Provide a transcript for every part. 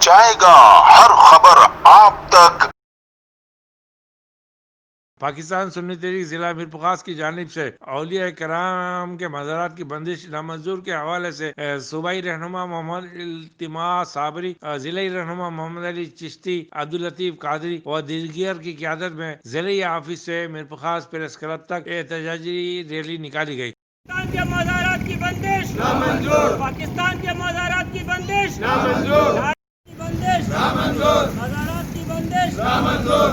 پہنچائے گا ہر خبر آپ تک۔ پاکستان سنی تحریک ضلع میر پخاس کی جانب سے اولیاء کرام کے مزارات کی بندش نامنظور کے حوالے سے صوبائی رہنما محمد التماس صابری، ضلعی رہنما محمد علی چشتی، عبداللطیف قادری و دیگر کی قیادت میں ضلعی آفس سے میر پخاس پریس کلب تک احتجاجی ریلی نکالی گئی۔ پاکستان کے مزارات کی بندش نامنظور، پاکستان کے مزارات کی بندش نامنظور، بندش نامنظور، مزارات کی بندش نامنظور۔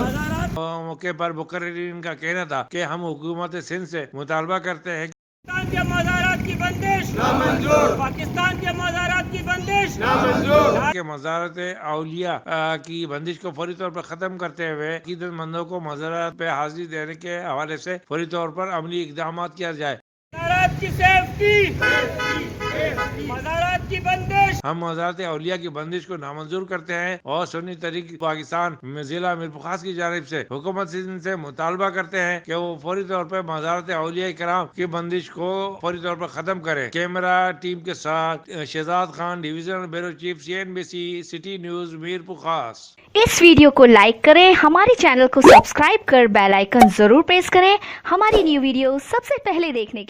موقع پر مقررین کا کہنا تھا کہ ہم حکومت سندھ سے مطالبہ کرتے ہیں پاکستان کے مزارات کی بندش نامنظور، پاکستان کے مزارات کی بندش نامنظور، کہ مزارات اولیاء کی بندش کو فوری طور پر ختم کرتے ہوئے عقیدت مندوں کو مزارات پہ حاضری دینے کے حوالے سے فوری طور پر عملی اقدامات کیا جائے۔ مزارات کی سیفٹی، مزارات کی بندش۔ ہم مزارات اولیاء کی بندش کو نامنظور کرتے ہیں اور سنی تحریک پاکستان ضلع میر پخاس کی جانب سے حکومت سندھ سے مطالبہ کرتے ہیں کہ وہ فوری طور پر مزارات اولیاء کرام کی بندش کو فوری طور پر ختم کرے۔ کیمرہ ٹیم کے ساتھ Shahzad Khan, divisional bureau chief, CNBC city news, Mirpurkhas. اس ویڈیو کو لائک کریں، ہمارے چینل کو سبسکرائب کر بیل آئیکن ضرور پریس کریں ہماری نیو ویڈیو سب سے پہلے دیکھنے کے لیے۔